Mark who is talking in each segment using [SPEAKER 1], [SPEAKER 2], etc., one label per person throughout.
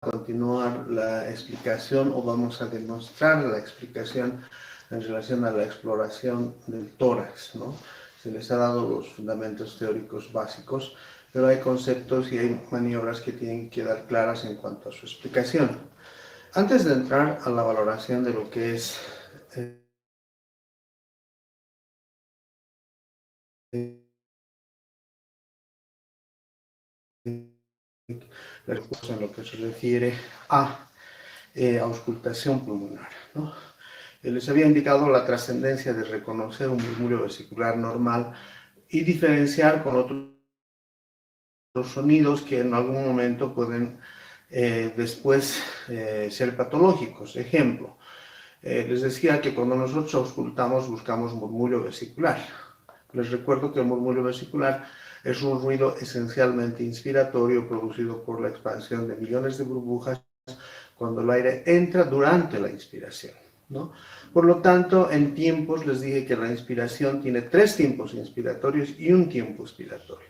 [SPEAKER 1] continuar la explicación o vamos a demostrar la explicación en relación a la exploración del tórax, ¿no? Se les ha dado los fundamentos teóricos básicos, pero hay conceptos y hay maniobras que tienen que quedar claras en cuanto a su explicación. Antes de entrar a la valoración de lo que es en lo que se refiere a auscultación pulmonar, ¿no? Les había indicado la trascendencia de reconocer un murmullo vesicular normal y diferenciar con otros sonidos que en algún momento pueden después ser patológicos. Ejemplo, les decía que cuando nosotros auscultamos buscamos murmullo vesicular. Les recuerdo que el murmullo vesicular es un ruido esencialmente inspiratorio producido por la expansión de millones de burbujas cuando el aire entra durante la inspiración, ¿no? Por lo tanto, en tiempos les dije que la inspiración tiene 3 tiempos inspiratorios y un tiempo expiratorio.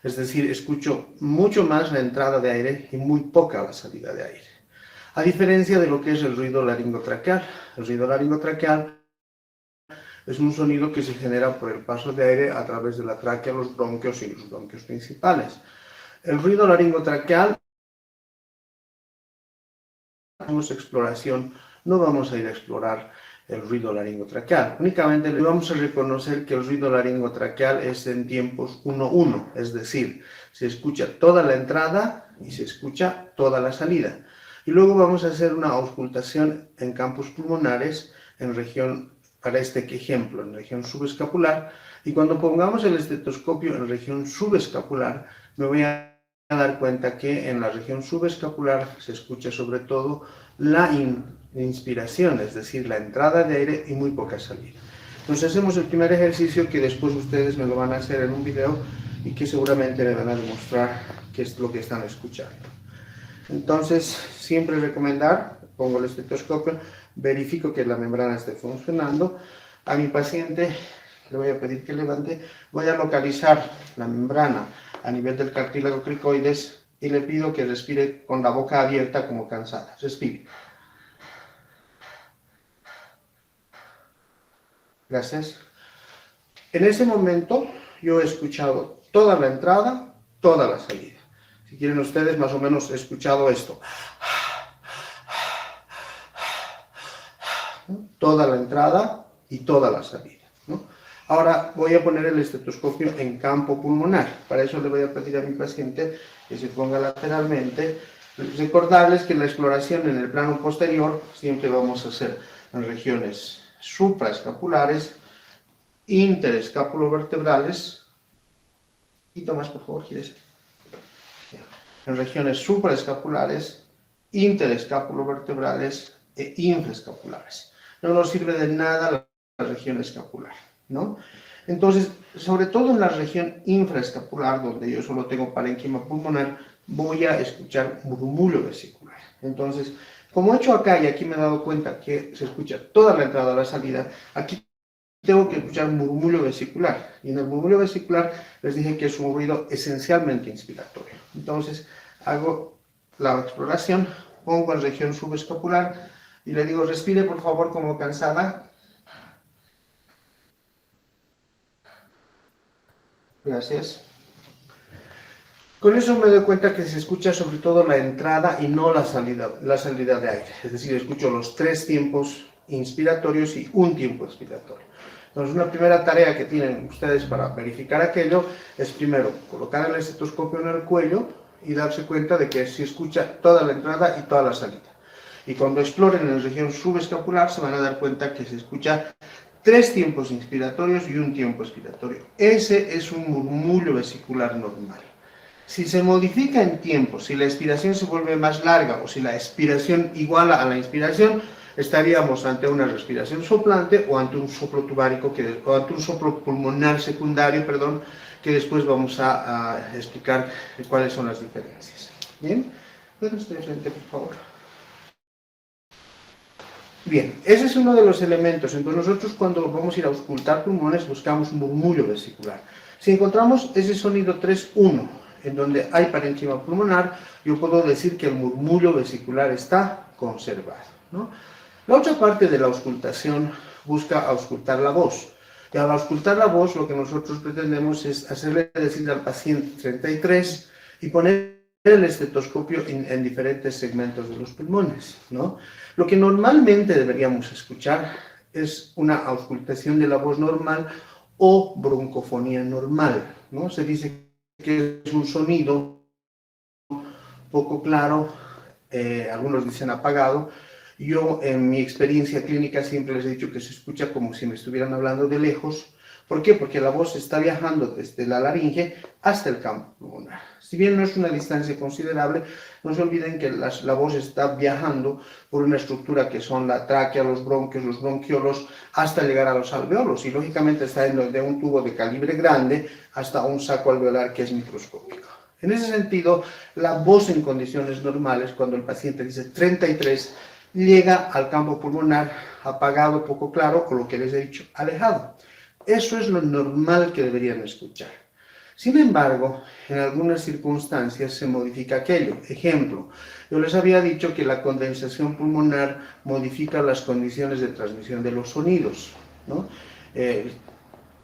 [SPEAKER 1] Es decir, escucho mucho más la entrada de aire y muy poca la salida de aire. A diferencia de lo que es el ruido laringotraqueal. El ruido laringotraqueal es un sonido que se genera por el paso de aire a través de la tráquea, los bronquios y los bronquios principales. El ruido laringotraqueal, exploración, no vamos a ir a explorar el ruido laringotraqueal. Únicamente le vamos a reconocer que el ruido laringotraqueal es en tiempos 1-1, es decir, se escucha toda la entrada y se escucha toda la salida. Y luego vamos a hacer una auscultación en campos pulmonares en región, para este ejemplo, en región subescapular, y cuando pongamos el estetoscopio en región subescapular, me voy a dar cuenta que en la región subescapular se escucha sobre todo la inspiración, es decir, la entrada de aire y muy poca salida. Entonces hacemos el primer ejercicio que después ustedes me lo van a hacer en un video y que seguramente me van a demostrar qué es lo que están escuchando. Entonces, siempre recomendar, pongo el estetoscopio, verifico que la membrana esté funcionando. A mi paciente le voy a pedir que levante, voy a localizar la membrana a nivel del cartílago cricoides y le pido que respire con la boca abierta como cansada. Respire. Gracias. En ese momento yo he escuchado toda la entrada, toda la salida. Si quieren ustedes, más o menos he escuchado esto. Toda la entrada y toda la salida, ¿no? Ahora voy a poner el estetoscopio en campo pulmonar. Para eso le voy a pedir a mi paciente que se ponga lateralmente. Recordarles que la exploración en el plano posterior siempre vamos a hacer en regiones supraescapulares, interescapulovertebrales. Y Tomás, por favor, ¿quieres? En regiones supraescapulares, interescapulovertebrales e infraescapulares. No nos sirve de nada la región escapular, ¿no? Entonces, sobre todo en la región infraescapular, donde yo solo tengo parénquima pulmonar, voy a escuchar murmullo vesicular. Entonces, como he hecho acá y aquí me he dado cuenta que se escucha toda la entrada y la salida, aquí tengo que escuchar murmullo vesicular. Y en el murmullo vesicular les dije que es un ruido esencialmente inspiratorio. Entonces, hago la exploración, pongo en región subescapular y le digo, respire por favor como cansada. Gracias. Con eso me doy cuenta que se escucha sobre todo la entrada y no la salida de aire. Es decir, escucho los 3 tiempos inspiratorios y un tiempo expiratorio. Entonces, una primera tarea que tienen ustedes para verificar aquello es primero colocar el estetoscopio en el cuello y darse cuenta de que se escucha toda la entrada y toda la salida. Y cuando exploren en la región subescapular se van a dar cuenta que se escucha 3 tiempos inspiratorios y un tiempo expiratorio. Ese es un murmullo vesicular normal. Si se modifica en tiempo, si la expiración se vuelve más larga o si la expiración iguala a la inspiración, estaríamos ante una respiración soplante o ante un soplo tubárico, o ante un soplo pulmonar secundario, perdón, que después vamos a explicar cuáles son las diferencias. ¿Bien? ¿Pueden ustedes frente, por favor? Bien, ese es uno de los elementos. Entonces nosotros cuando vamos a ir a auscultar pulmones buscamos un murmullo vesicular. Si encontramos ese sonido 3-1 en donde hay parénquima pulmonar, yo puedo decir que el murmullo vesicular está conservado, ¿no? La otra parte de la auscultación busca auscultar la voz. Y al auscultar la voz, lo que nosotros pretendemos es hacerle decir al paciente 33 y poner el estetoscopio en diferentes segmentos de los pulmones, ¿no? Lo que normalmente deberíamos escuchar es una auscultación de la voz normal o broncofonía normal, ¿no? Se dice que es un sonido poco claro, algunos dicen apagado. Yo en mi experiencia clínica siempre les he dicho que se escucha como si me estuvieran hablando de lejos. ¿Por qué? Porque la voz está viajando desde la laringe hasta el campo pulmonar. Si bien no es una distancia considerable, no se olviden que la voz está viajando por una estructura que son la tráquea, los bronquios, los bronquiolos, hasta llegar a los alveolos. Y lógicamente está yendo de un tubo de calibre grande hasta un saco alveolar que es microscópico. En ese sentido, la voz en condiciones normales, cuando el paciente dice 33, llega al campo pulmonar apagado, poco claro, o lo que les he dicho, alejado. Eso es lo normal que deberían escuchar. Sin embargo, en algunas circunstancias se modifica aquello. Ejemplo, yo les había dicho que la condensación pulmonar modifica las condiciones de transmisión de los sonidos, ¿no?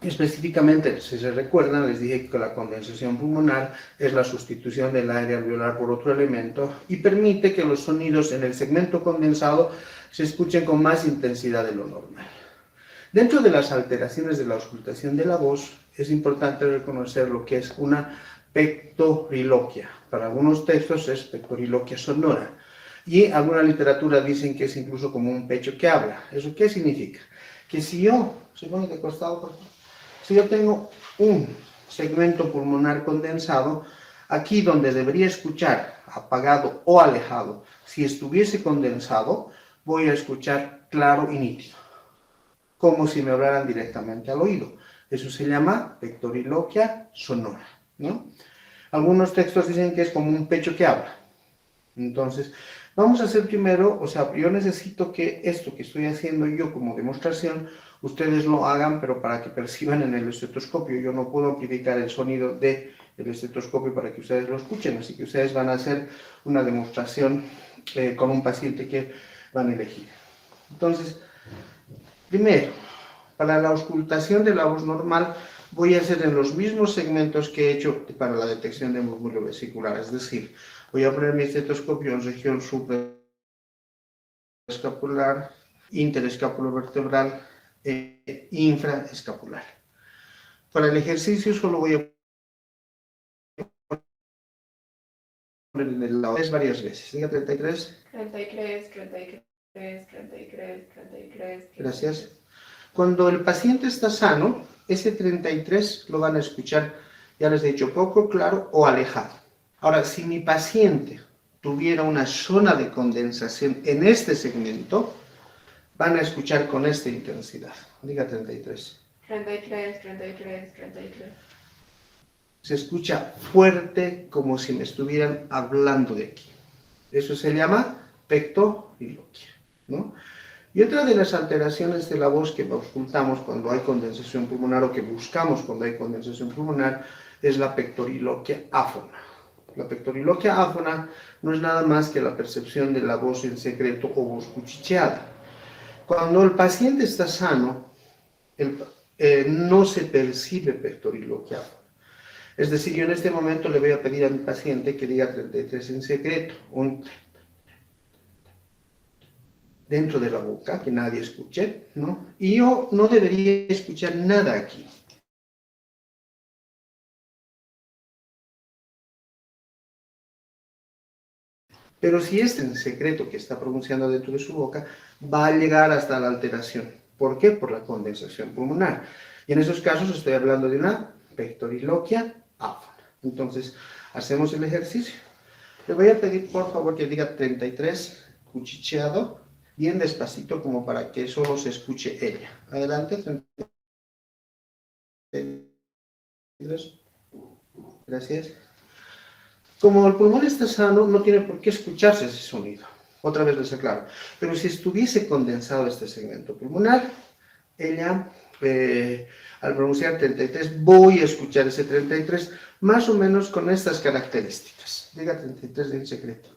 [SPEAKER 1] Específicamente, si se recuerdan, les dije que la condensación pulmonar es la sustitución del aire alveolar por otro elemento y permite que los sonidos en el segmento condensado se escuchen con más intensidad de lo normal. Dentro de las alteraciones de la auscultación de la voz, es importante reconocer lo que es una pectoriloquia. Para algunos textos es pectoriloquia sonora. Y alguna literatura dicen que es incluso como un pecho que habla. ¿Eso qué significa? Que si yo, se pone de costado, por favor. Si yo tengo un segmento pulmonar condensado, aquí donde debería escuchar apagado o alejado, si estuviese condensado, voy a escuchar claro y nítido, como si me hablaran directamente al oído. Eso se llama pectoriloquia sonora, ¿no? Algunos textos dicen que es como un pecho que habla. Entonces, vamos a hacer primero, o sea, yo necesito que esto que estoy haciendo yo como demostración, ustedes lo hagan, pero para que perciban en el estetoscopio. Yo no puedo amplificar el sonido del estetoscopio para que ustedes lo escuchen, así que ustedes van a hacer una demostración con un paciente que van a elegir. Entonces, primero, para la auscultación de la voz normal, voy a hacer en los mismos segmentos que he hecho para la detección de murmullo vesicular, es decir, voy a poner mi estetoscopio en región supraescapular, interescapulovertebral e infraescapular. Para el ejercicio solo voy a poner en el lado varias veces. Diga 33.
[SPEAKER 2] 33, 33, 33, 33.
[SPEAKER 1] Gracias. Cuando el paciente está sano, ese 33 lo van a escuchar, ya les he dicho, poco claro o alejado. Ahora, si mi paciente tuviera una zona de condensación en este segmento, van a escuchar con esta intensidad. Diga 33.
[SPEAKER 2] 33, 33, 33.
[SPEAKER 1] Se escucha fuerte como si me estuvieran hablando de aquí. Eso se llama pectoriloquia, ¿no? Y otra de las alteraciones de la voz que auscultamos cuando hay condensación pulmonar o que buscamos cuando hay condensación pulmonar es la pectoriloquia áfona. La pectoriloquia áfona no es nada más que la percepción de la voz en secreto o voz cuchicheada. Cuando el paciente está sano, no se percibe pectoriloquia áfona. Es decir, yo en este momento le voy a pedir a mi paciente que diga 33 en secreto, dentro de la boca, que nadie escuche, ¿no? Y yo no debería escuchar nada aquí. Pero si este en secreto que está pronunciando dentro de su boca, va a llegar hasta la alteración. ¿Por qué? Por la condensación pulmonar. Y en esos casos estoy hablando de una pectoriloquia áfona. Entonces, hacemos el ejercicio. Le voy a pedir, por favor, que diga 33, cuchicheado, bien despacito, como para que solo se escuche ella. Adelante, 33. Gracias. Como el pulmón está sano, no tiene por qué escucharse ese sonido. Otra vez les aclaro. Pero si estuviese condensado este segmento pulmonar, ella al pronunciar 33, voy a escuchar ese 33 más o menos con estas características. Diga 33 en secreto.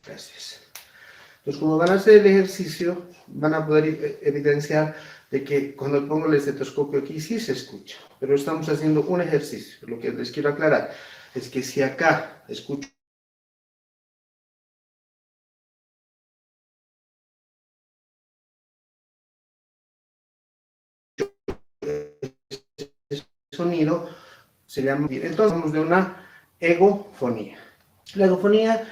[SPEAKER 1] Gracias. Entonces, como van a hacer el ejercicio, van a poder evidenciar de que cuando pongo el estetoscopio aquí sí se escucha, pero estamos haciendo un ejercicio. Lo que les quiero aclarar es que si acá escucho sonido, se llama... Entonces, hablamos de una egofonía. La egofonía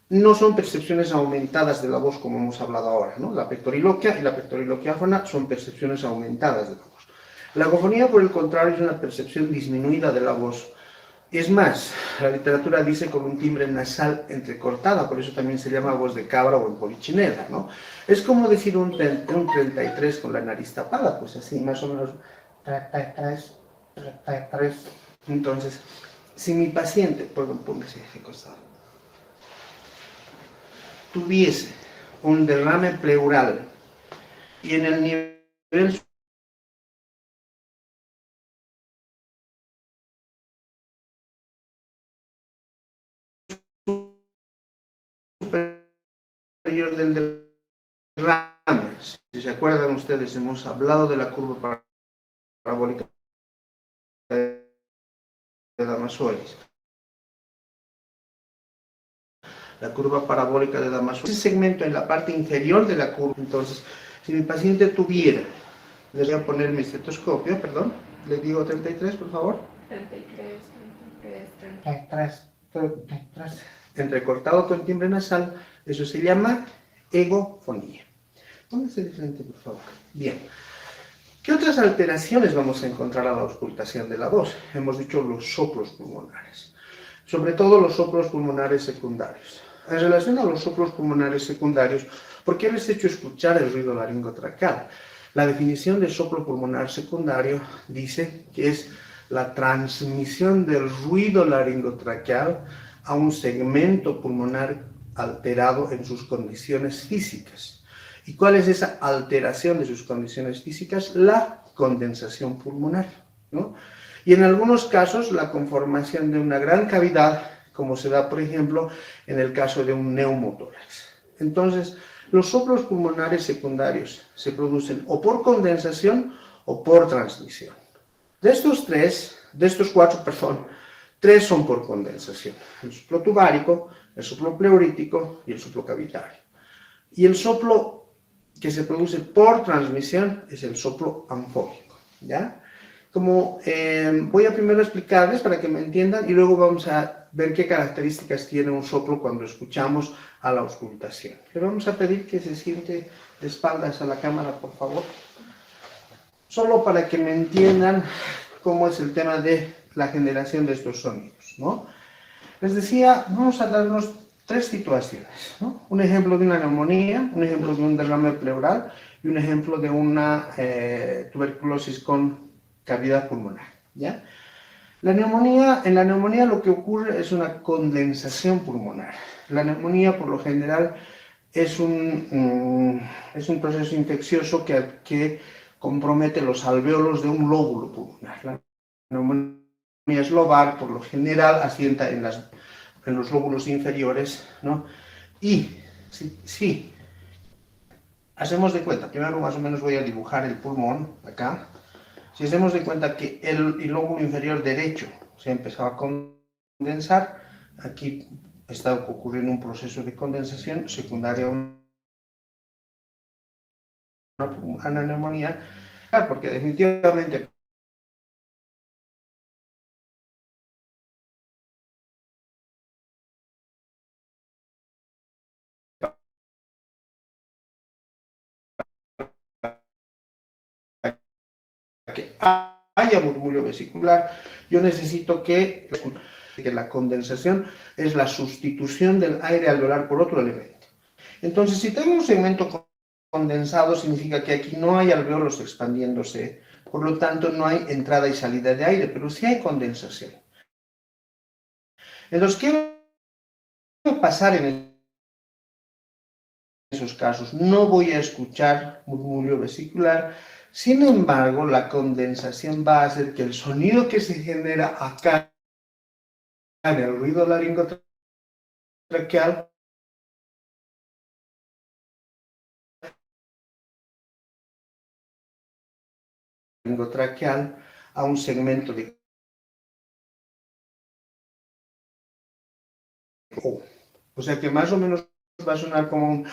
[SPEAKER 1] no son percepciones aumentadas de la voz como hemos hablado ahora, ¿no? La pectoriloquia y la pectoriloquiáfona son percepciones aumentadas de la voz. La egofonía, por el contrario, es una percepción disminuida de la voz. Es más, la literatura dice con un timbre nasal entrecortada, por eso también se llama voz de cabra o en polichinela, ¿no? Es como decir un 33 con la nariz tapada, pues así, más o menos. 33, 33. Entonces, si mi paciente, póngase de costado, tuviese un derrame pleural y en el nivel superior del derrame, si se acuerdan ustedes, hemos hablado de la curva parabólica de Damasolis. La curva parabólica de Damasolis, ese segmento en la parte inferior de la curva. Entonces, si mi paciente tuviera, les voy a poner mi estetoscopio, perdón, le digo 33, por favor.
[SPEAKER 2] 33, 33,
[SPEAKER 1] 33. Entrecortado con timbre nasal, eso se llama egofonía. Póngase de frente, por favor. Bien. ¿Qué otras alteraciones vamos a encontrar a la auscultación de la voz? Hemos dicho los soplos pulmonares, sobre todo los soplos pulmonares secundarios. En relación a los soplos pulmonares secundarios, ¿por qué les he hecho escuchar el ruido laringotraqueal? La definición de soplo pulmonar secundario dice que es la transmisión del ruido laringotraqueal a un segmento pulmonar alterado en sus condiciones físicas. ¿Y cuál es esa alteración de sus condiciones físicas? La condensación pulmonar, ¿no? Y en algunos casos la conformación de una gran cavidad, como se da, por ejemplo, en el caso de un neumotórax. Entonces, los soplos pulmonares secundarios se producen o por condensación o por transmisión. De estos cuatro, tres son por condensación: el soplo tubárico, el soplo pleurítico y el soplo cavitario. Y el soplo que se produce por transmisión es el soplo anfógico, ¿ya? Como voy a primero explicarles para que me entiendan y luego vamos a ver qué características tiene un soplo cuando escuchamos a la auscultación. Le vamos a pedir que se siente de espaldas a la cámara, por favor. Solo para que me entiendan cómo es el tema de la generación de estos sonidos, ¿no? Les decía, vamos a darnos tres situaciones, ¿no? Un ejemplo de una neumonía, un ejemplo de un derrame pleural y un ejemplo de una tuberculosis con cavidad pulmonar, ¿ya? En la neumonía lo que ocurre es una condensación pulmonar. La neumonía, por lo general, es un proceso infeccioso que compromete los alvéolos de un lóbulo pulmonar. La neumonía es lobar, por lo general, asienta en los lóbulos inferiores, ¿no? Y si hacemos de cuenta, primero más o menos voy a dibujar el pulmón acá. Si hacemos de cuenta que el lóbulo inferior derecho se ha empezado a condensar, aquí está ocurriendo un proceso de condensación secundario a una neumonía, porque definitivamente que haya murmullo vesicular, yo necesito que la condensación es la sustitución del aire alveolar por otro elemento. Entonces, si tengo un segmento condensado, significa que aquí no hay alvéolos expandiéndose, por lo tanto no hay entrada y salida de aire, pero sí hay condensación. Entonces, ¿qué va a pasar en esos casos no voy a escuchar murmullo vesicular. Sin embargo, la condensación va a hacer que el sonido que se genera acá en el ruido laringotraqueal a un segmento de O. O sea que más o menos va a sonar como un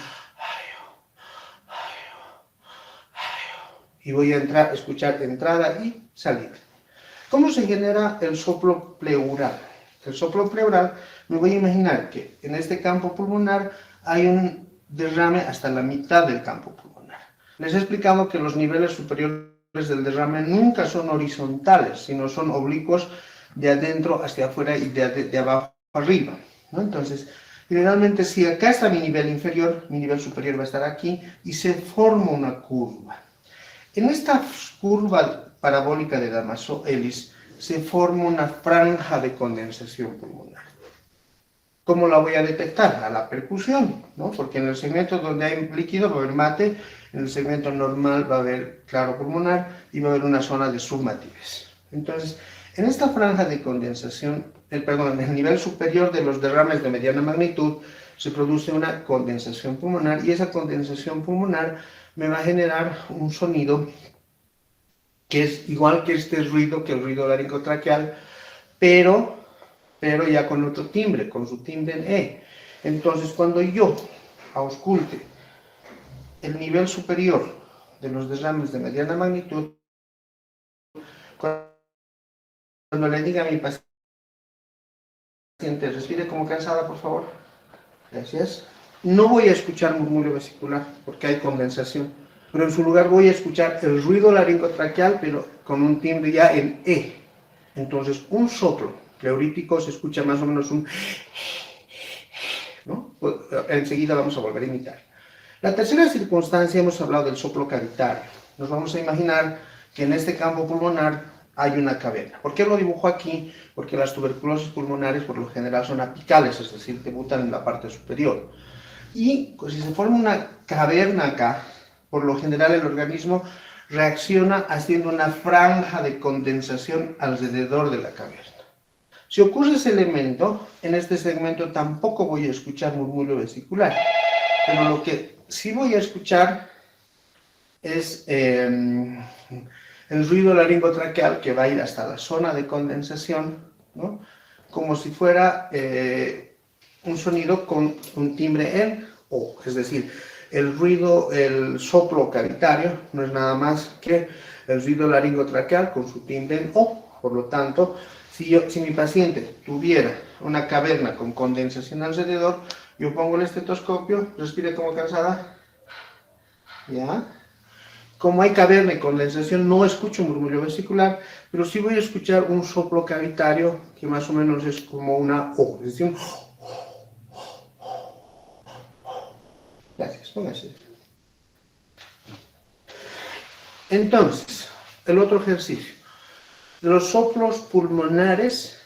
[SPEAKER 1] y voy a escuchar entrada y salida. ¿Cómo se genera el soplo pleural? El soplo pleural, me voy a imaginar que en este campo pulmonar hay un derrame hasta la mitad del campo pulmonar. Les he explicado que los niveles superiores del derrame nunca son horizontales, sino son oblicuos de adentro hacia afuera y de abajo arriba, ¿no? Entonces, generalmente si acá está mi nivel inferior, mi nivel superior va a estar aquí y se forma una curva. En esta curva parabólica de Damaso-Ellis se forma una franja de condensación pulmonar. ¿Cómo la voy a detectar? A la percusión, ¿no? Porque en el segmento donde hay líquido va a haber mate, en el segmento normal va a haber claro pulmonar y va a haber una zona de submatives. Entonces, en esta franja de condensación, en el nivel superior de los derrames de mediana magnitud, se produce una condensación pulmonar y esa condensación pulmonar me va a generar un sonido que es igual que este ruido, que el ruido laringotraqueal, pero ya con otro timbre, con su timbre en E. Entonces, cuando yo ausculte el nivel superior de los derrames de mediana magnitud, cuando le diga a mi paciente, respire como cansada, por favor. Gracias. No voy a escuchar murmullo vesicular porque hay condensación, pero en su lugar voy a escuchar el ruido laringotraqueal, pero con un timbre ya en E. Entonces, un soplo pleurítico se escucha más o menos un... ¿no? Enseguida vamos a volver a imitar. La tercera circunstancia, hemos hablado del soplo cavitario. Nos vamos a imaginar que en este campo pulmonar hay una caverna. ¿Por qué lo dibujo aquí? Porque las tuberculosis pulmonares por lo general son apicales, es decir, debutan en la parte superior. Y pues, si se forma una caverna acá, por lo general el organismo reacciona haciendo una franja de condensación alrededor de la caverna. Si ocurre ese elemento, en este segmento tampoco voy a escuchar murmullo vesicular, pero lo que sí voy a escuchar es el ruido laringotraqueal que va a ir hasta la zona de condensación, ¿no? Como si fuera un sonido con un timbre en O, es decir, el ruido, el soplo cavitario no es nada más que el ruido laringotraqueal con su timbre en O. Por lo tanto, si mi paciente tuviera una caverna con condensación alrededor, yo pongo el estetoscopio, respire como cansada, ¿ya? Como hay caverna y condensación, no escucho murmullo vesicular, pero sí voy a escuchar un soplo cavitario que más o menos es como una O, es decir, un... Gracias, póngase. Entonces, el otro ejercicio. Los soplos pulmonares,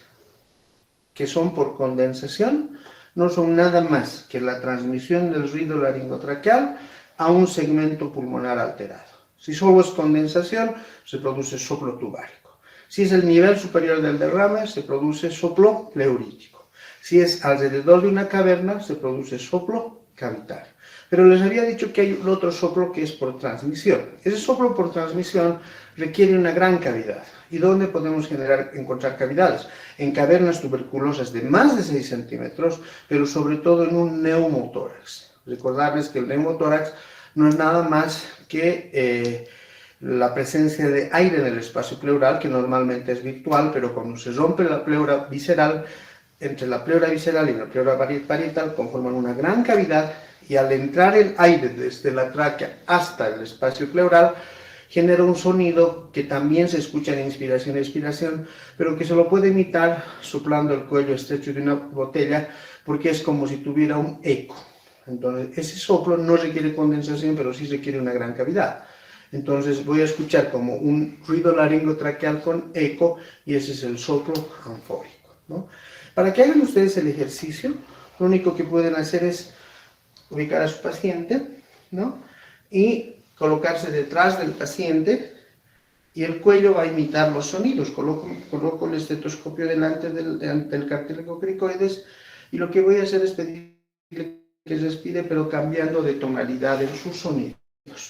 [SPEAKER 1] que son por condensación, no son nada más que la transmisión del ruido laringotraqueal a un segmento pulmonar alterado. Si solo es condensación, se produce soplo tubárico. Si es el nivel superior del derrame, se produce soplo pleurítico. Si es alrededor de una caverna, se produce soplo cavitario. Pero les había dicho que hay otro soplo que es por transmisión. Ese soplo por transmisión requiere una gran cavidad. ¿Y dónde podemos encontrar cavidades? En cavernas tuberculosas de más de 6 centímetros, pero sobre todo en un neumotórax. Recordarles que el neumotórax no es nada más que la presencia de aire en el espacio pleural, que normalmente es virtual, pero cuando se rompe la pleura visceral, entre la pleura visceral y la pleura parietal conforman una gran cavidad, y al entrar el aire desde la tráquea hasta el espacio pleural, genera un sonido que también se escucha en inspiración y expiración, pero que se lo puede imitar soplando el cuello estrecho de una botella, porque es como si tuviera un eco. Entonces, ese soplo no requiere condensación, pero sí requiere una gran cavidad. Entonces, voy a escuchar como un ruido laringotraqueal con eco, y ese es el soplo anfórico, ¿no? Para que hagan ustedes el ejercicio, lo único que pueden hacer es ubicar a su paciente, ¿no? Y colocarse detrás del paciente y el cuello va a imitar los sonidos. Coloco el estetoscopio delante del cartílago cricoides y lo que voy a hacer es pedirle que respire, pero cambiando de tonalidad en sus sonidos,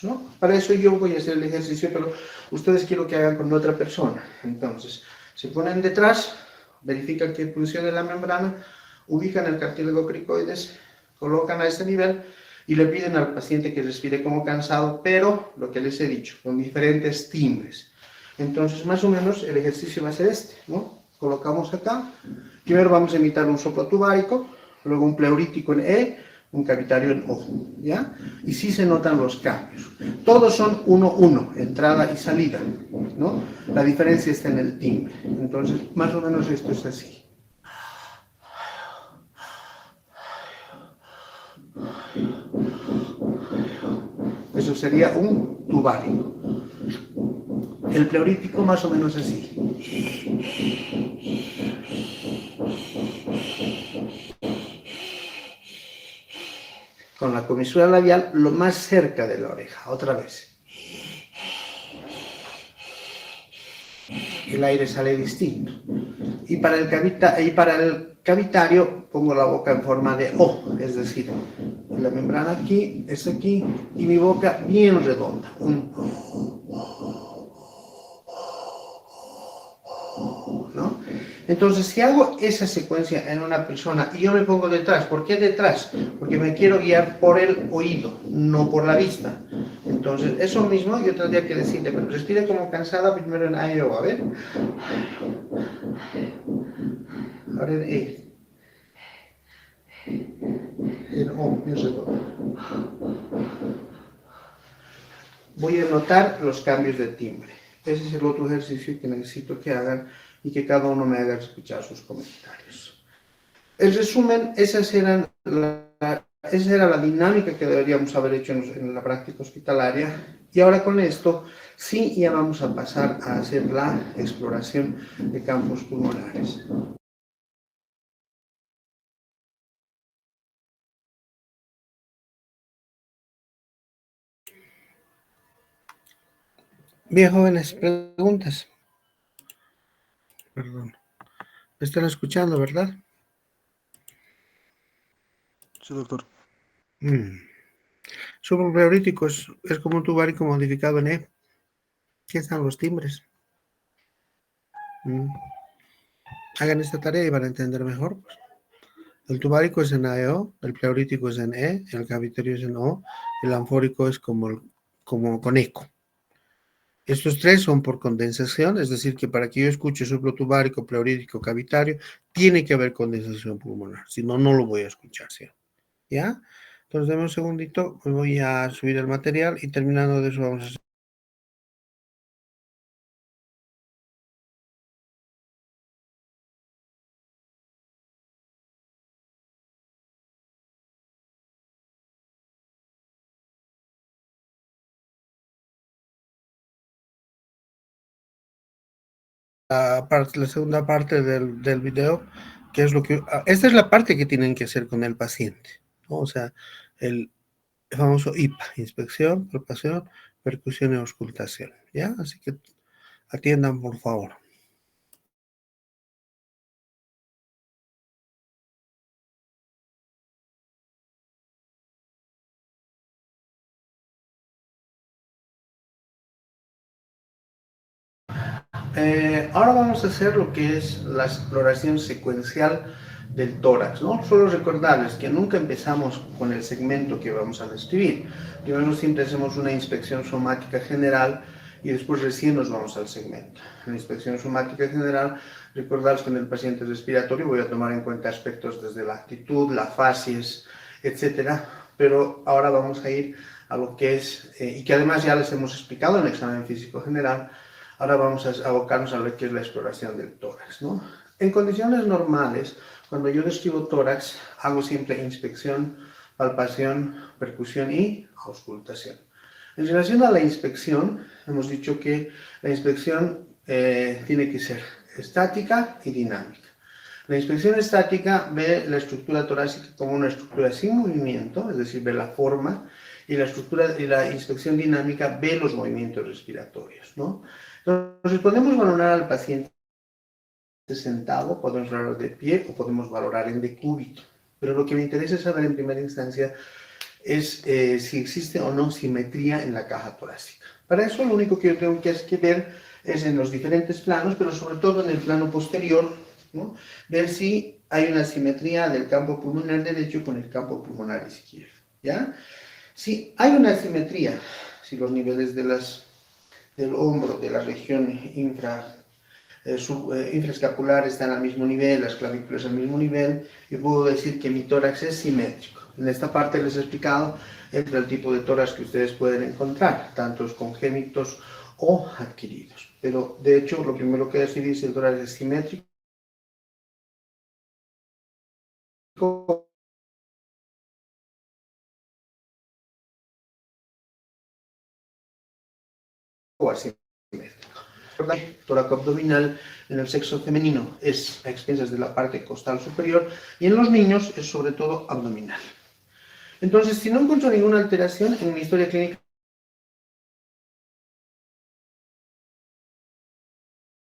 [SPEAKER 1] ¿no? Para eso yo voy a hacer el ejercicio, pero ustedes quiero que hagan con otra persona. Entonces, se ponen detrás, verifican que funcione la membrana, ubican el cartílago cricoides, colocan a ese nivel y le piden al paciente que respire como cansado, pero lo que les he dicho, con diferentes timbres. Entonces, más o menos, el ejercicio va a ser este, ¿no? Colocamos acá, primero vamos a imitar un soplo tubárico, luego un pleurítico en E, un cavitario en O, ¿ya? Y sí se notan los cambios. Todos son 1-1, entrada y salida, ¿no? La diferencia está en el timbre. Entonces, más o menos esto es así. Eso sería un tubárico. El pleurítico más o menos así. Con la comisura labial lo más cerca de la oreja, otra vez. El aire sale distinto. Y para el cavitario pongo la boca en forma de O, es decir, la membrana aquí, es aquí, y mi boca bien redonda. ¿No? Entonces, si hago esa secuencia en una persona y yo me pongo detrás, ¿por qué detrás? Porque me quiero guiar por el oído, no por la vista. Entonces, eso mismo yo tendría que decirle, pero respire como cansada primero en A y O, a ver. Ahora en E. En O, bien redondo. Voy a notar los cambios de timbre. Ese es el otro ejercicio que necesito que hagan y que cada uno me haga escuchar sus comentarios. En resumen, esa era la dinámica que deberíamos haber hecho en la práctica hospitalaria. Y ahora con esto, sí, ya vamos a pasar a hacer la exploración de campos pulmonares. Bien, jóvenes, preguntas. Perdón. ¿Me están escuchando, verdad?
[SPEAKER 3] Sí, doctor.
[SPEAKER 1] Suprapleurítico es como un tubárico modificado en E. Aquí están los timbres. Hagan esta tarea y van a entender mejor. Pues. El tubárico es en AEO, el pleurítico es en E, el cavitario es en O, el anfórico es como con eco. Estos tres son por condensación, es decir, que para que yo escuche soplo tubárico, pleurítico, cavitario, tiene que haber condensación pulmonar, si no, no lo voy a escuchar, ¿sí? ¿Ya? Entonces, dame un segundito, me voy a subir el material y terminando de eso vamos a hacer. La segunda parte del video, que es lo que... Esta es la parte que tienen que hacer con el paciente, ¿no? O sea, el famoso IPA, inspección, palpación, percusión y auscultación, ¿ya? Así que atiendan, por favor. Ahora vamos a hacer lo que es la exploración secuencial del tórax, ¿no? Solo recordarles que nunca empezamos con el segmento que vamos a describir. Primero siempre hacemos una inspección somática general y después recién nos vamos al segmento. En la inspección somática general, recordarles que en el paciente respiratorio voy a tomar en cuenta aspectos desde la actitud, la facies, etcétera, pero ahora vamos a ir a lo que es, y que además ya les hemos explicado en el examen físico general. Ahora vamos a abocarnos a ver qué es la exploración del tórax, ¿no? En condiciones normales, cuando yo describo tórax, hago siempre inspección, palpación, percusión y auscultación. En relación a la inspección, hemos dicho que la inspección tiene que ser estática y dinámica. La inspección estática ve la estructura torácica como una estructura sin movimiento, es decir, ve la forma, y la inspección dinámica ve los movimientos respiratorios, ¿no? Entonces, podemos valorar al paciente sentado, podemos valorar de pie o podemos valorar en decúbito. Pero lo que me interesa saber en primera instancia es si existe o no simetría en la caja torácica. Para eso lo único que yo tengo que ver es en los diferentes planos, pero sobre todo en el plano posterior, ¿no? Ver si hay una simetría del campo pulmonar derecho con el campo pulmonar izquierdo, ¿ya? Si hay una simetría, si los niveles del hombro, de la región infraescapular están al mismo nivel, las clavículas al mismo nivel, yo puedo decir que mi tórax es simétrico. En esta parte les he explicado el tipo de tórax que ustedes pueden encontrar, tantos congénitos o adquiridos. Pero de hecho, lo primero que decidir si el tórax es simétrico o asimétrico. El tórax abdominal en el sexo femenino es a expensas de la parte costal superior y en los niños es sobre todo abdominal. Entonces, si no encuentro ninguna alteración en mi historia clínica,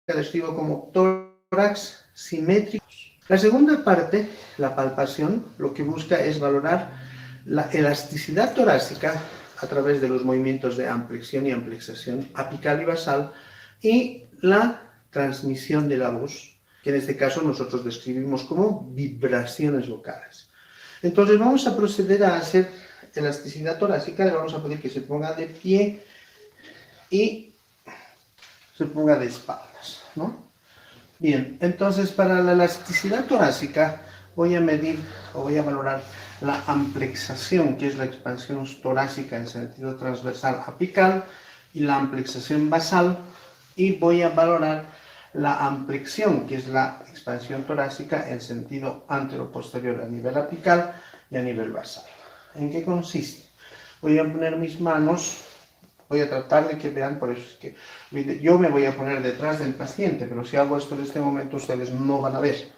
[SPEAKER 1] describo como tórax simétrico. La segunda parte, la palpación, lo que busca es valorar la elasticidad torácica a través de los movimientos de amplexión y amplexación apical y basal y la transmisión de la voz, que en este caso nosotros describimos como vibraciones vocales. Entonces vamos a proceder a hacer elasticidad torácica, le vamos a pedir que se ponga de pie y se ponga de espaldas, ¿no? Bien, entonces para la elasticidad torácica voy a medir o voy a valorar la amplexación, que es la expansión torácica en sentido transversal apical, y la amplexación basal, y voy a valorar la amplexión, que es la expansión torácica en sentido anteroposterior a nivel apical y a nivel basal. ¿En qué consiste? Voy a poner mis manos, voy a tratar de que vean, por eso es que yo me voy a poner detrás del paciente, pero si hago esto en este momento ustedes no van a ver.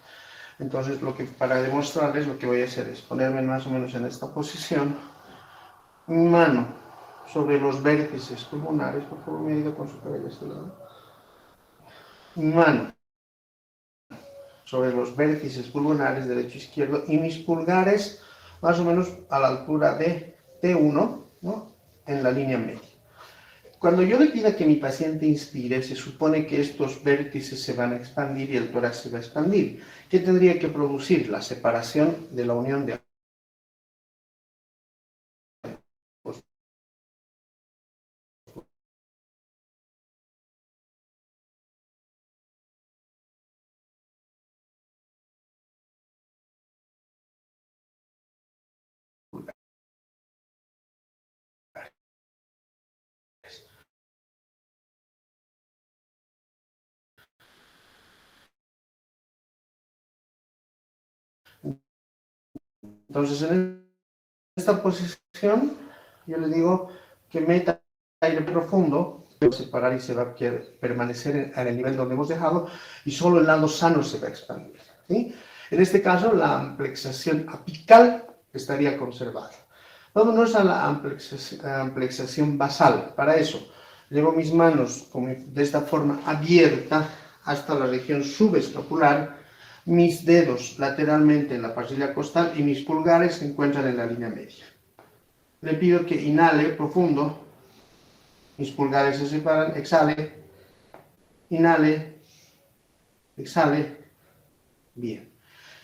[SPEAKER 1] Entonces, para demostrarles lo que voy a hacer es ponerme más o menos en esta posición, mi mano sobre los vértices pulmonares, por favor me ayuda con su cabello a este lado, mi mano sobre los vértices pulmonares derecho e izquierdo y mis pulgares más o menos a la altura de T1, ¿no? En la línea media. Cuando yo le pida que mi paciente inspire, se supone que estos vértices se van a expandir y el tórax se va a expandir. ¿Qué tendría que producir? La separación de la unión de ambos. Entonces, en esta posición, yo le digo que meta aire profundo, se va a separar y se va a permanecer en el nivel donde hemos dejado, y solo el lado sano se va a expandir, ¿sí? En este caso, la amplexación apical estaría conservada. Vámonos a la amplexación basal. Para eso, llevo mis manos de esta forma abierta hasta la región subescapular, mis dedos lateralmente en la pasilla costal y mis pulgares se encuentran en la línea media. Le pido que inhale profundo, mis pulgares se separan, exhale, inhale, exhale, bien.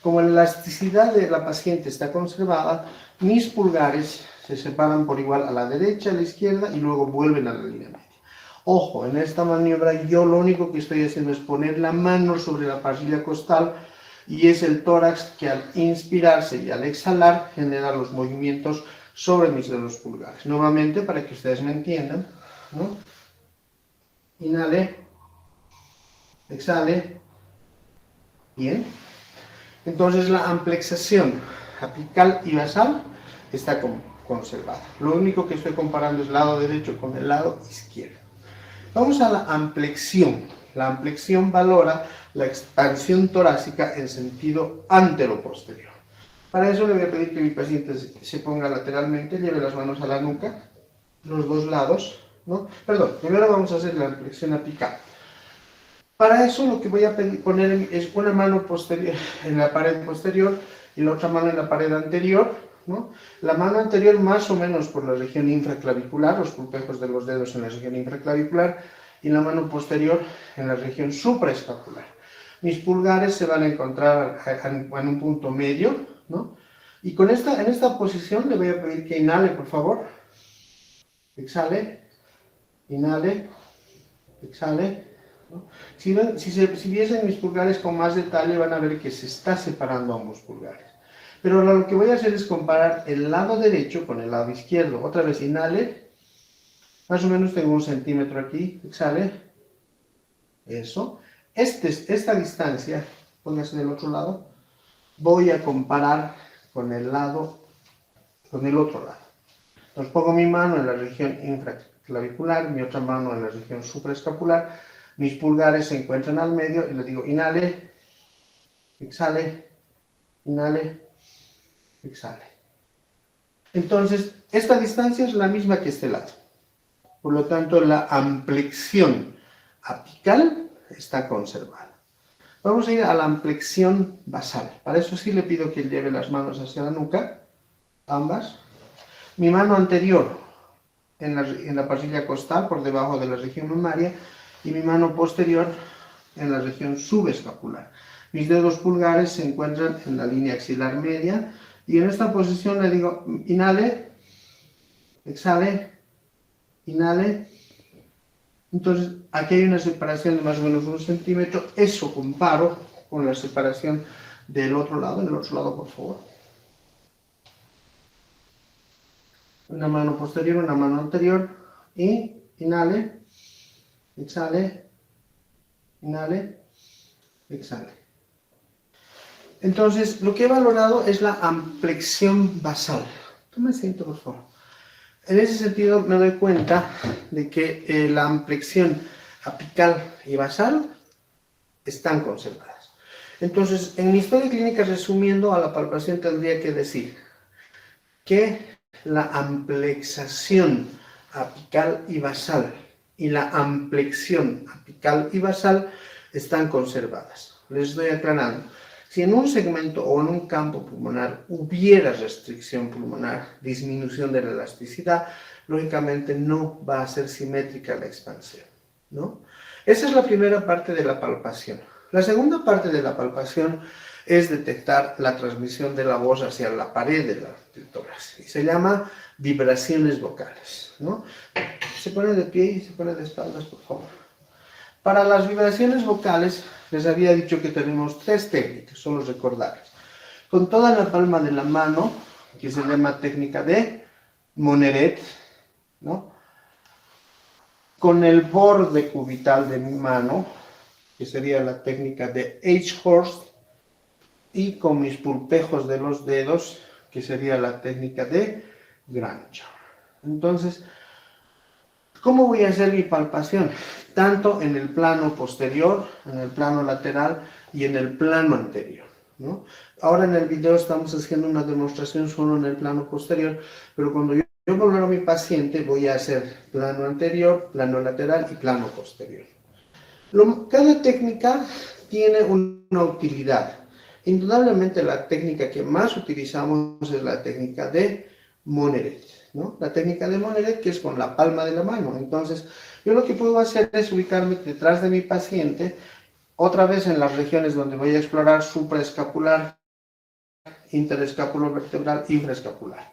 [SPEAKER 1] Como la elasticidad de la paciente está conservada, mis pulgares se separan por igual a la derecha, a la izquierda y luego vuelven a la línea media. Ojo, en esta maniobra yo lo único que estoy haciendo es poner la mano sobre la pasilla costal y es el tórax que al inspirarse y al exhalar genera los movimientos sobre mis dedos pulgares. Nuevamente, para que ustedes me entiendan, ¿no? Inhale, exhale, bien. Entonces la amplexación apical y basal está conservada. Lo único que estoy comparando es el lado derecho con el lado izquierdo. Vamos a la amplexión. La amplexión valora la expansión torácica en sentido antero-posterior. Para eso le voy a pedir que mi paciente se ponga lateralmente, lleve las manos a la nuca, los dos lados, ¿no? Perdón, primero vamos a hacer la flexión apical. Para eso lo que voy a poner es una mano posterior en la pared posterior y la otra mano en la pared anterior, ¿no? La mano anterior más o menos por la región infraclavicular, los pulpejos de los dedos en la región infraclavicular, y la mano posterior en la región supraescapular. Mis pulgares se van a encontrar en un punto medio, ¿no? Y en esta posición le voy a pedir que inhale, por favor. Exhale, inhale, exhale. ¿No? Si viesen mis pulgares con más detalle, van a ver que se está separando ambos pulgares. Pero lo que voy a hacer es comparar el lado derecho con el lado izquierdo. Otra vez, inhale. Más o menos tengo 1 centímetro aquí. Exhale. Eso. Esta distancia, póngase del otro lado, voy a comparar con el otro lado. Entonces pongo mi mano en la región infraclavicular, mi otra mano en la región supraescapular, mis pulgares se encuentran al medio y le digo inhale, exhale, inhale, exhale. Entonces, esta distancia es la misma que este lado. Por lo tanto, la amplexión apical está conservada. Vamos a ir a la amplexión basal. Para eso sí le pido que lleve las manos hacia la nuca, ambas. Mi mano anterior en la parcilla costal, por debajo de la región mamaria, y mi mano posterior en la región subescapular. Mis dedos pulgares se encuentran en la línea axilar media, y en esta posición le digo, inhale, exhale, inhale. Entonces, aquí hay una separación de más o menos 1 centímetro. Eso comparo con la separación del otro lado. En el otro lado, por favor. Una mano posterior, una mano anterior. Y inhale, exhale, inhale, exhale. Entonces, lo que he valorado es la amplexión basal. Toma asiento, por favor. En ese sentido me doy cuenta de que la amplexión apical y basal están conservadas. Entonces, en mi historia clínica, resumiendo a la palpación, tendría que decir que la amplexación apical y basal y la amplexión apical y basal están conservadas. Les estoy aclarando. Si en un segmento o en un campo pulmonar hubiera restricción pulmonar, disminución de la elasticidad, lógicamente no va a ser simétrica la expansión, ¿no? Esa es la primera parte de la palpación. La segunda parte de la palpación es detectar la transmisión de la voz hacia la pared del tórax. Y se llama vibraciones vocales, ¿no? Se pone de pie y se pone de espaldas, por favor. Para las vibraciones vocales, les había dicho que tenemos 3 técnicas, solo recordarles. Con toda la palma de la mano, que se llama técnica de Moneret, ¿no? Con el borde cubital de mi mano, que sería la técnica de H-Horst, y con mis pulpejos de los dedos, que sería la técnica de Granger. Entonces, ¿cómo voy a hacer mi palpación? Tanto en el plano posterior, en el plano lateral y en el plano anterior, ¿no? Ahora en el video estamos haciendo una demostración solo en el plano posterior, pero cuando yo valoro a mi paciente voy a hacer plano anterior, plano lateral y plano posterior. Cada técnica tiene una utilidad. Indudablemente la técnica que más utilizamos es la técnica de Moneret, ¿no? La técnica de Moneret, que es con la palma de la mano. Entonces, yo lo que puedo hacer es ubicarme detrás de mi paciente, otra vez en las regiones donde voy a explorar supraescapular, interescapulovertebral, infraescapular.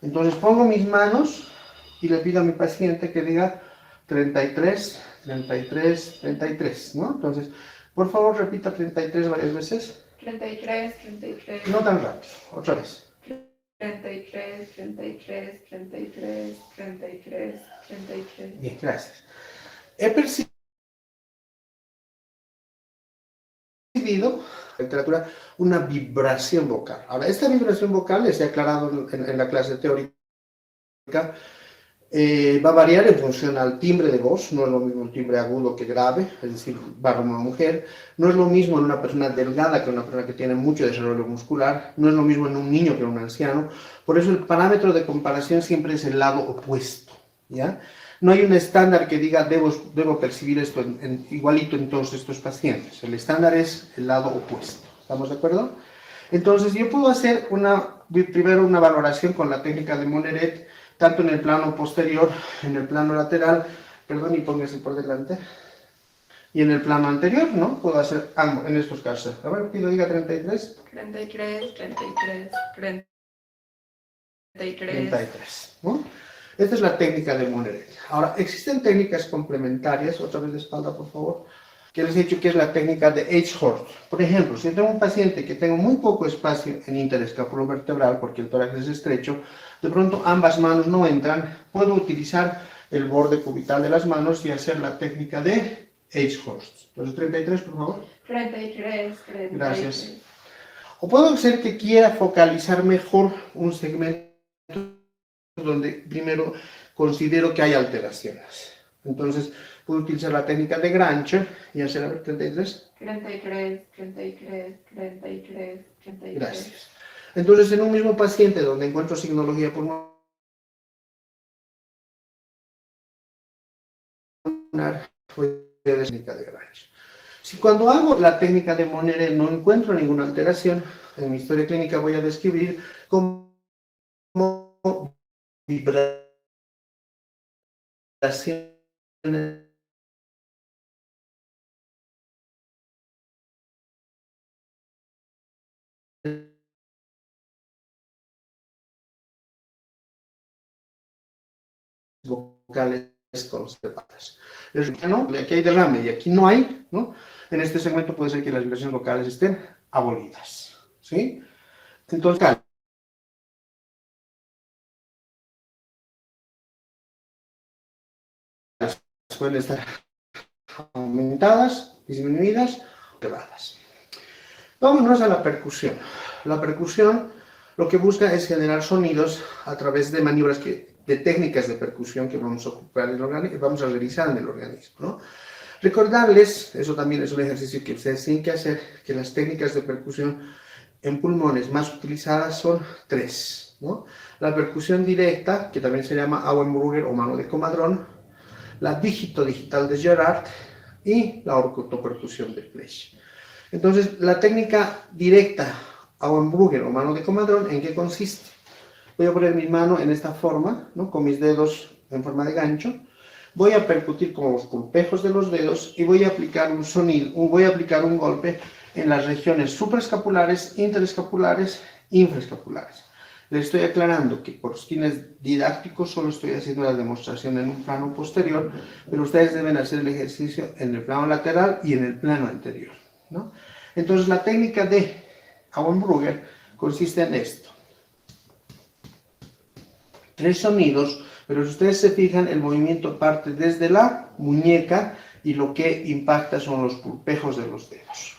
[SPEAKER 1] Entonces pongo mis manos y le pido a mi paciente que diga 33, 33, 33, ¿no? Entonces, por favor, repita 33 varias veces.
[SPEAKER 2] 33, 33.
[SPEAKER 1] No tan rápido, otra vez.
[SPEAKER 2] 33, 33, 33, 33, 33.
[SPEAKER 1] Bien, gracias. He percibido en literatura una vibración vocal. Ahora, esta vibración vocal, les he aclarado en la clase teórica, Va a variar en función al timbre de voz, no es lo mismo el timbre agudo que grave, es decir, varón o mujer, no es lo mismo en una persona delgada que en una persona que tiene mucho desarrollo muscular, no es lo mismo en un niño que en un anciano, por eso el parámetro de comparación siempre es el lado opuesto, ¿ya? No hay un estándar que diga debo percibir esto igualito en todos estos pacientes, el estándar es el lado opuesto, ¿estamos de acuerdo? Entonces yo puedo hacer primero una valoración con la técnica de Moneret, tanto en el plano posterior, en el plano lateral, perdón, y póngase por delante, y en el plano anterior, ¿no? Puedo hacer ambos, en estos casos. A ver, pido diga 33.
[SPEAKER 2] 33, 33, 33.
[SPEAKER 1] 33, ¿no? Esta es la técnica de Moneret. Ahora, existen técnicas complementarias, otra vez de espalda, por favor, que les he dicho que es la técnica de Edgehorst. Por ejemplo, si tengo un paciente que tengo muy poco espacio en interescapulovertebral porque el tórax es estrecho, de pronto ambas manos no entran, puedo utilizar el borde cubital de las manos y hacer la técnica de Edgehorst. Entonces, 33, por favor.
[SPEAKER 2] 33, 33.
[SPEAKER 1] Gracias. O puedo ser que quiera focalizar mejor un segmento donde primero considero que hay alteraciones. Entonces, puedo utilizar la técnica de Grancher y hacer a ver 33.
[SPEAKER 2] 33, 33, 33, 33.
[SPEAKER 1] Gracias. Entonces, en un mismo paciente donde encuentro signología pulmonar, voy a hacer la técnica de Grancher. Si cuando hago la técnica de Moneret no encuentro ninguna alteración, en mi historia clínica voy a describir cómo vibraciones vocales conservadas. ¿No? Aquí hay derrame y aquí no hay, ¿no? En este segmento puede ser que las vibraciones vocales estén abolidas, ¿sí? Entonces, pueden estar aumentadas, disminuidas, elevadas. Vámonos a la percusión. La percusión lo que busca es generar sonidos a través de maniobras de técnicas de percusión que vamos a ocupar vamos a realizar en el organismo, ¿no? Recordarles, eso también es un ejercicio que ustedes tienen que hacer, que las técnicas de percusión en pulmones más utilizadas son 3, ¿no? La percusión directa, que también se llama Auenbrugger o mano de comadrón, la dígito digital de Gerard y la orcotopercusión de Flesch. Entonces, la técnica directa Auenbrugger o mano de comadrón, ¿en qué consiste? Voy a poner mi mano en esta forma, ¿no? Con mis dedos en forma de gancho. Voy a percutir con los pulpejos de los dedos y voy a aplicar un sonido, voy a aplicar un golpe en las regiones supraescapulares, interescapulares, infraescapulares. Les estoy aclarando que por fines didácticos solo estoy haciendo la demostración en un plano posterior, pero ustedes deben hacer el ejercicio en el plano lateral y en el plano anterior, ¿no? Entonces, la técnica de Auenbrugger consiste en esto. 3 sonidos, pero si ustedes se fijan, el movimiento parte desde la muñeca y lo que impacta son los pulpejos de los dedos.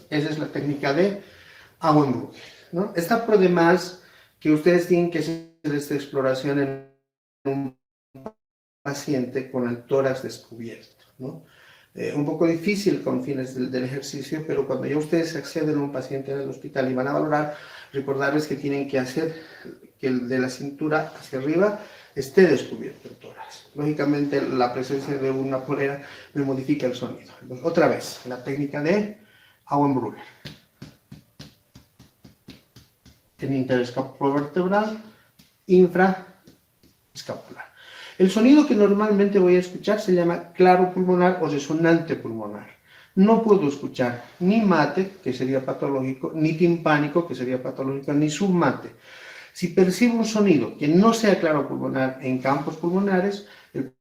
[SPEAKER 1] Esa es la técnica de Auenbrugger, ¿no? Está por demás que ustedes tienen que hacer esta exploración en un paciente con el tórax descubierto, ¿no? Un poco difícil con fines del ejercicio, pero cuando ya ustedes acceden a un paciente en el hospital y van a valorar, recordarles que tienen que hacer que el de la cintura hacia arriba esté descubierto el tórax. Lógicamente, la presencia de una polera me modifica el sonido. Entonces, otra vez, la técnica de Auenbrugger. En interescapulovertebral, infraescapular. El sonido que normalmente voy a escuchar se llama claro pulmonar o resonante pulmonar. No puedo escuchar ni mate, que sería patológico, ni timpánico, que sería patológico, ni submate. Si percibo un sonido que no sea claro pulmonar en campos pulmonares, el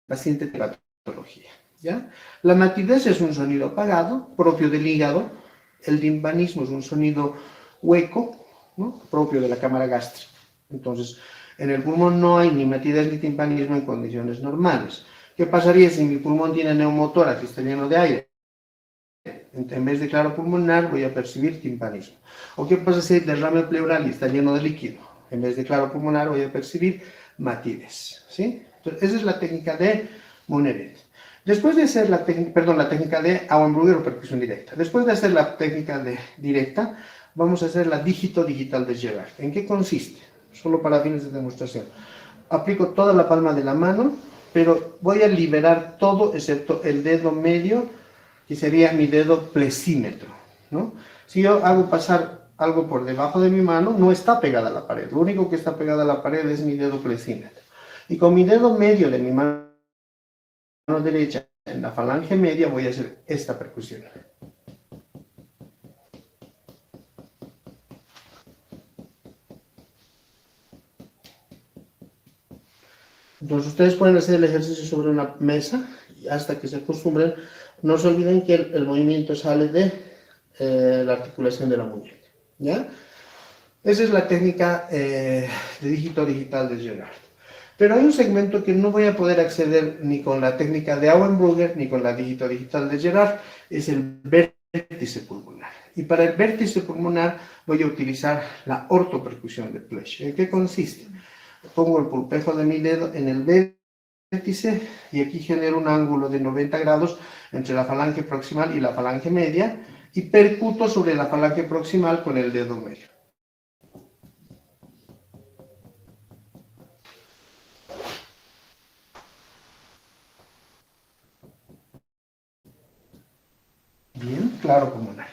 [SPEAKER 1] paciente tiene patología, ¿ya? La matidez es un sonido apagado, propio del hígado. El timpanismo es un sonido hueco, ¿no? Propio de la cámara gástrica. Entonces, en el pulmón no hay ni matidez ni timpanismo en condiciones normales. ¿Qué pasaría si mi pulmón tiene neumotórax y está lleno de aire? En vez de claro pulmonar voy a percibir timpanismo. ¿O qué pasa si hay derrame pleural y está lleno de líquido? En vez de claro pulmonar voy a percibir matides. ¿Sí? Entonces, esa es la técnica de Monnevet. Después de hacer la técnica de Auenbrugger o percusión directa. Después de hacer la técnica directa, vamos a hacer la dígito digital de Gerard. ¿En qué consiste? Solo para fines de demostración. Aplico toda la palma de la mano, pero voy a liberar todo excepto el dedo medio, que sería mi dedo plexímetro, ¿no? Si yo hago pasar algo por debajo de mi mano, no está pegada a la pared. Lo único que está pegada a la pared es mi dedo plexímetro. Y con mi dedo medio de mi mano derecha en la falange media voy a hacer esta percusión. Entonces ustedes pueden hacer el ejercicio sobre una mesa y hasta que se acostumbren. No se olviden que el movimiento sale de la articulación de la muñeca, ¿ya? Esa es la técnica de dígito digital de Gerard. Pero hay un segmento que no voy a poder acceder ni con la técnica de Auenbrugger ni con la dígito digital de Gerard, es el vértice pulmonar. Y para el vértice pulmonar voy a utilizar la ortopercusión de Plesch. ¿En qué consiste? Pongo el pulpejo de mi dedo en el vértice y aquí genero un ángulo de 90 grados entre la falange proximal y la falange media y percuto sobre la falange proximal con el dedo medio. Bien, claro como nada.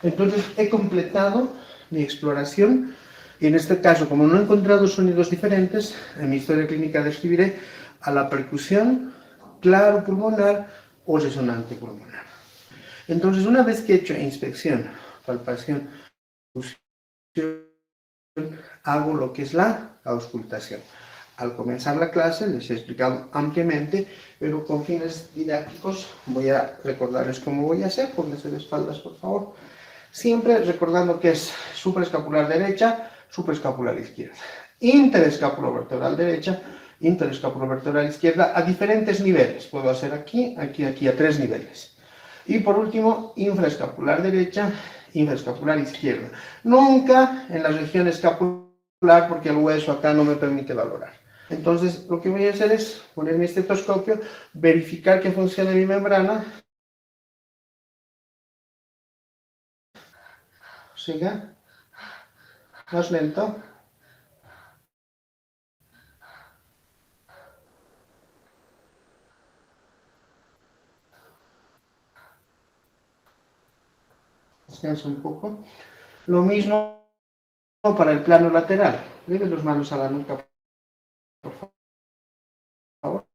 [SPEAKER 1] Entonces he completado mi exploración y en este caso, como no he encontrado sonidos diferentes, en mi historia clínica describiré a la percusión claro pulmonar o resonante pulmonar. Entonces, una vez que he hecho inspección, palpación, hago lo que es la auscultación. Al comenzar la clase les he explicado ampliamente, pero con fines didácticos voy a recordarles cómo voy a hacer. Pónganse de espaldas, por favor. Siempre recordando que es supraescapular derecha, supraescapular izquierda. Interescapulovertebral derecha, interescapulovertebral izquierda a diferentes niveles. Puedo hacer aquí, aquí, aquí, a 3 niveles. Y por último, infraescapular derecha, infraescapular izquierda. Nunca en la región escapular porque el hueso acá no me permite valorar. Entonces, lo que voy a hacer es poner mi estetoscopio, verificar que funcione mi membrana. Siga. Más lento. Descansa un poco. Lo mismo para el plano lateral. Lleve las manos a la nuca, por favor.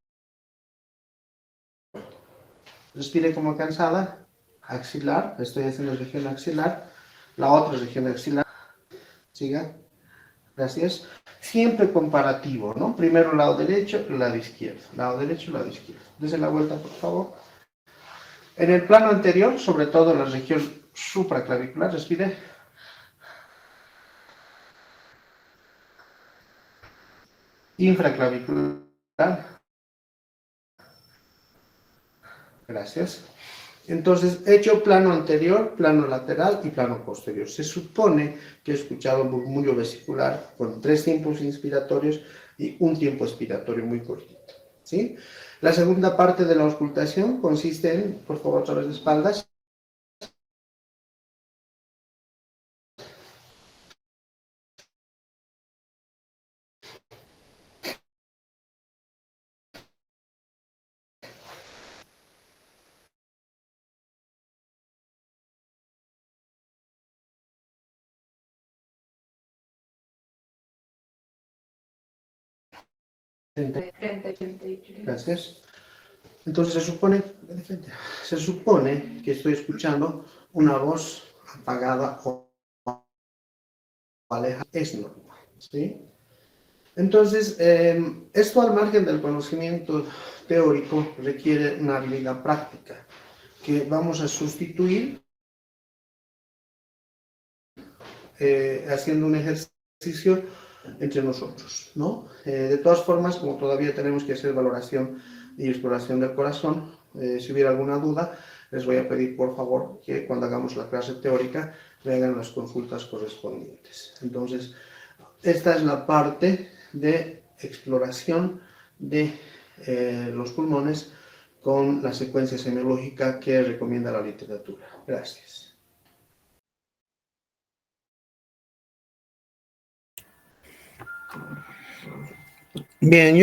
[SPEAKER 1] Respire como cansada. Axilar. Estoy haciendo región axilar. La otra región axilar. Siga. Gracias. Siempre comparativo, ¿no? Primero lado derecho, lado izquierdo. Lado derecho, lado izquierdo. Dese la vuelta, por favor. En el plano anterior, sobre todo en la región supraclavicular, respire. Infraclavicular. Gracias. Entonces, he hecho plano anterior, plano lateral y plano posterior. Se supone que he escuchado un murmullo vesicular con 3 tiempos inspiratorios y un tiempo expiratorio muy cortito, ¿sí? La segunda parte de la auscultación consiste en, por favor, otra vez de espaldas. Gracias. Entonces se supone que estoy escuchando una voz apagada o alejada. Es normal, ¿sí? Entonces, esto al margen del conocimiento teórico requiere una habilidad práctica que vamos a sustituir haciendo un ejercicio entre nosotros, ¿no? De todas formas, como todavía tenemos que hacer valoración y exploración del corazón. Si hubiera alguna duda, les voy a pedir por favor que cuando hagamos la clase teórica me hagan las consultas correspondientes. Entonces, esta es la parte de exploración de los pulmones con la secuencia semiológica que recomienda la literatura. Gracias. Bien.